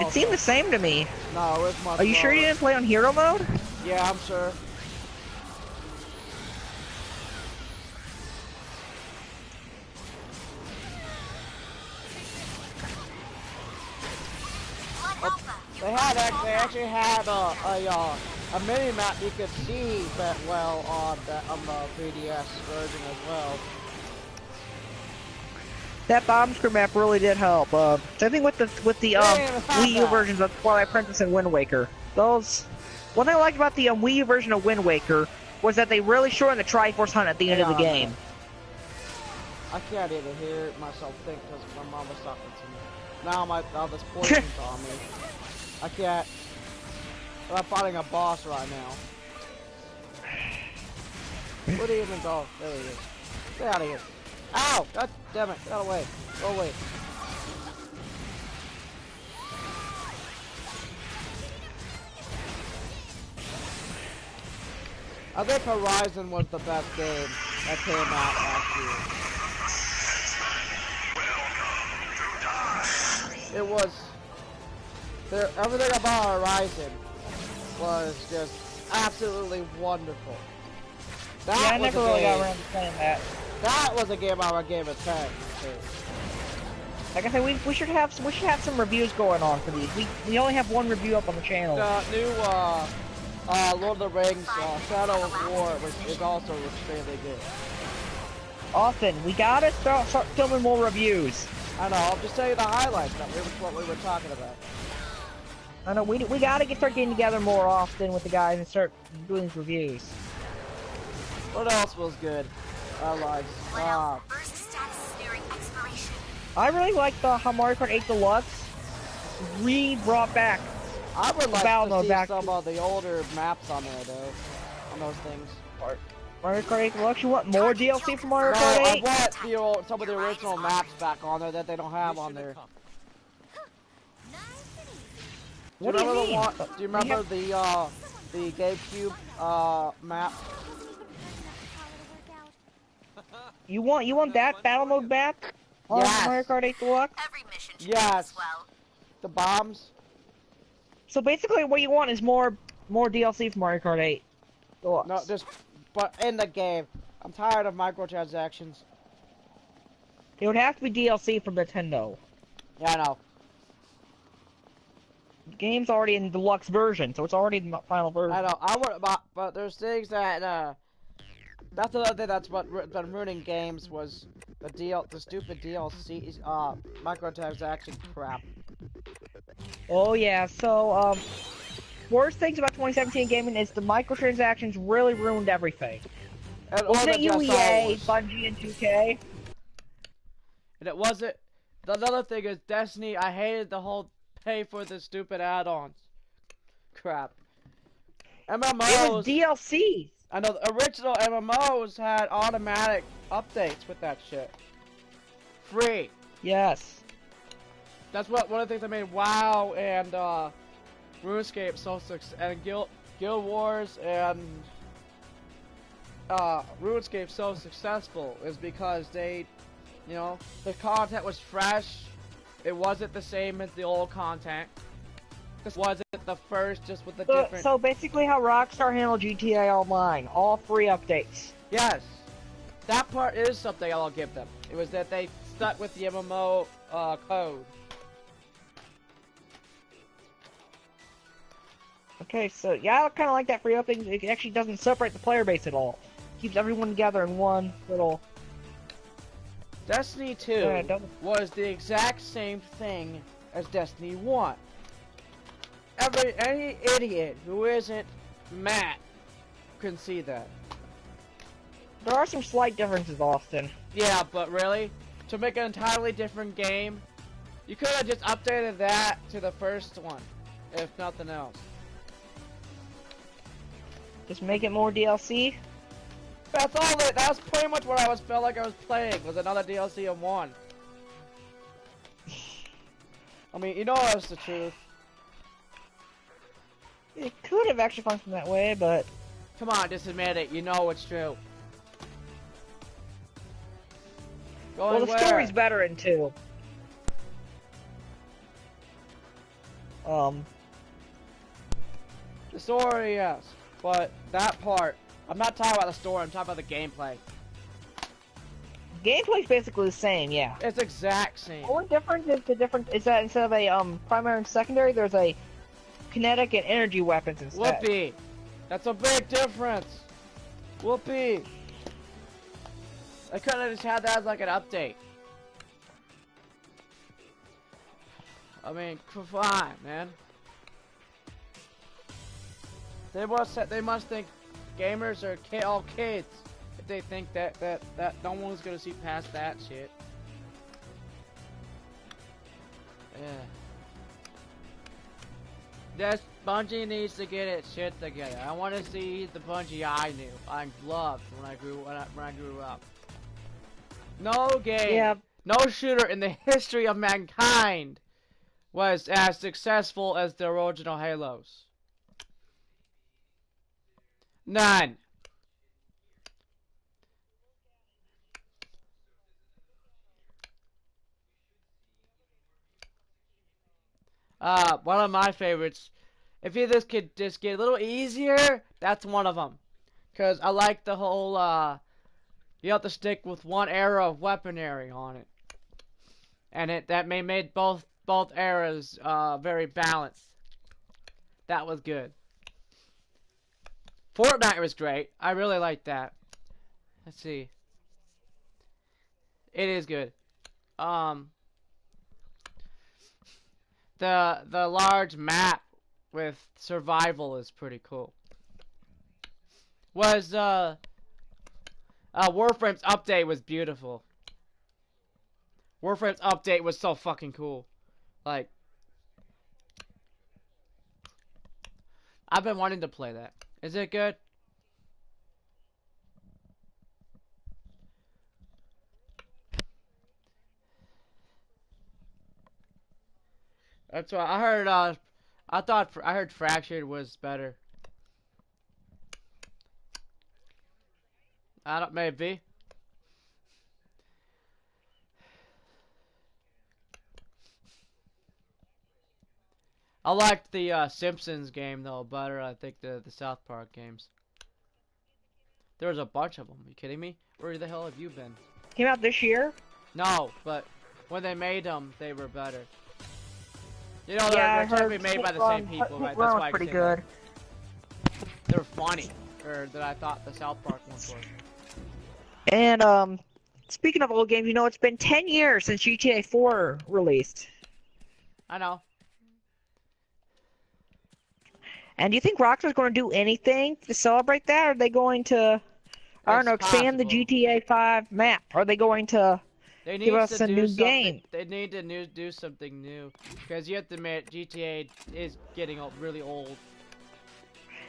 It seemed the same to me. No, it was much Are you sure you didn't play on hero mode? Yeah, I'm sure. They actually had a mini map you could see that well on the 3DS version as well. That bomb screw map really did help. Same thing with the Wii U versions of Twilight Princess and Wind Waker. One thing I liked about the Wii U version of Wind Waker was that they really shortened the Triforce Hunt at the end of the game. I can't even hear myself think because my mom was talking to me. Now this poison's on me. I can't. I'm fighting a boss right now. Where do you even go? There he is. Get out of here. Ow! God damn it. Get away. Go away. I think Horizon was the best game that came out last year. It was... everything about Horizon was just absolutely wonderful. Yeah, I never really got around to playing that. That was a game I would give a 10 to. Like I said, we should have some reviews going on for these. We only have one review up on the channel. The new Lord of the Rings Shadow of War is also extremely good. Austin, we gotta start filming more reviews. I know. I'll just tell you the highlights. That was what we were talking about. I know we gotta start getting together more often with the guys and start doing these reviews. What else was good? I liked. I really like how Mario Kart 8 Deluxe brought back. I would like to see some of the older maps on there, though. On those things. Mario Kart 8 Deluxe. You want more DLC for Mario Kart 8? I want some of the original maps back on there that they don't have on there. What do you mean? Do you remember the GameCube map? You want that battle mode back? On Yes. Mario Kart 8 Deluxe? Every mission should Yes. well. The bombs? So basically, what you want is more DLC for Mario Kart 8 Deluxe. No, but in the game. I'm tired of microtransactions. It would have to be DLC from Nintendo. Yeah, I know. The game's already in deluxe version, so it's already in the final version. I know. But there's things that that's another thing that's what been ruining games was the stupid DLC microtransaction crap. Oh yeah, so worst things about 2017 gaming is the microtransactions really ruined everything. And Wasn't it just UEA, always. Bungie, and 2K? And it wasn't. Another thing is Destiny. I hated the whole pay for the stupid add-ons. Crap. MMOs. It was DLC. I know the original MMOs had automatic updates with that shit. Free. Yes. That's one of the things that made WoW and RuneScape so successful, and Guild Wars and RuneScape so successful is because they, you know, the content was fresh. It wasn't the same as the old content. This wasn't the first, just with the different. So basically, how Rockstar handled GTA Online, all free updates. Yes, that part is something I'll give them. It was that they stuck with the MMO code. Okay, so yeah, I kind of like that free update. It actually doesn't separate the player base at all. Keeps everyone together in one little. Destiny 2 Yeah, was the exact same thing as Destiny 1. Any idiot who isn't Matt can see that. There are some slight differences, Austin. Yeah, but really? To make an entirely different game, you could have just updated that to the first one, if nothing else. Just make it more DLC. That's all that's pretty much what felt like I was playing, was another DLC in one. I mean, you know that's the truth. It could have actually functioned that way, but Come on, just admit it, you know it's true. well, the story's better in 2. The story, yes. But that part, I'm not talking about the story, I'm talking about the gameplay. Gameplay's basically the same, yeah. It's exact same. The only difference is that instead of a primary and secondary, there's a kinetic and energy weapons instead. Whoopee! That's a big difference! Whoopee! I couldn't have just had that as like an update. I mean, come on, man. They must think gamers are all kids if they think that no one's gonna see past that shit. Yeah. Bungie needs to get its shit together. I want to see the Bungie I knew, I loved when I grew up. No game, no shooter in the history of mankind was as successful as the original Halos. None. One of my favorites. If you just could just get a little easier, that's one of them. Cause I like the whole you have to stick with one era of weaponry on it, and that made both eras very balanced. That was good. Fortnite was great. I really liked that. Let's see. It is good. The large map with survival is pretty cool. Warframe's update was beautiful. Warframe's update was so fucking cool. Like, I've been wanting to play that. Is it good? That's what I heard. I heard Fractured was better. I don't, maybe. I liked the Simpsons game though better. I think the South Park games. There was a bunch of them. Are you kidding me? Where the hell have you been? Came out this year? No, but when they made them, they were better. You know, Yeah, they're technically made by the same people, right? That's why I pretty say good. that. They're funny, or that I thought the South Park ones were. And speaking of old games, you know it's been 10 years since GTA 4 released. I know. And do you think Rockstar's going to do anything to celebrate that? Or are they going to, I don't know, expand the GTA 5 map? Are they going to give us a new game? They need to do something new. Because you have to admit, GTA is getting really old.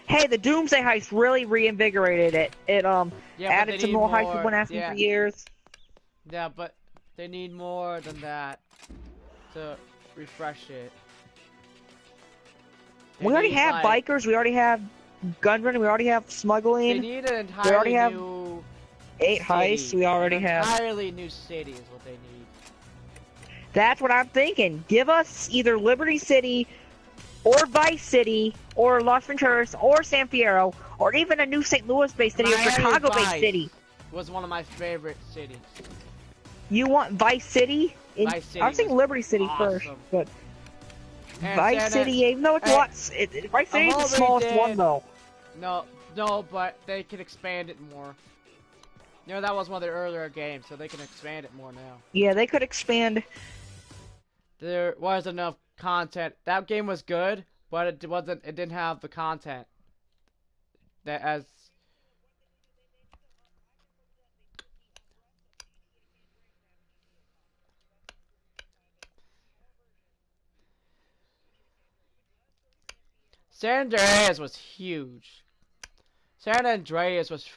Hey, the Doomsday Heist really reinvigorated it. It added some more heists we've been asking for years. Yeah, but they need more than that to refresh it. We already have bikers, we already have gun running, we already have smuggling. They need an entirely new 8 heists, we already have. An entirely new city is what they need. That's what I'm thinking. Give us either Liberty City, or Vice City, or Los Venturas, or San Fierro, or even a new St. Louis-based city, or Chicago-based city. Was one of my favorite cities. You want Vice City? Vice City I was thinking Liberty City first, but Vice City, even though it's lots, Vice City is the smallest one though. No, but they can expand it more. You know, that was one of their earlier games, so they can expand it more now. Yeah, they could expand. There was enough content. That game was good, but it wasn't. It didn't have the content that as. San Andreas was huge. San Andreas was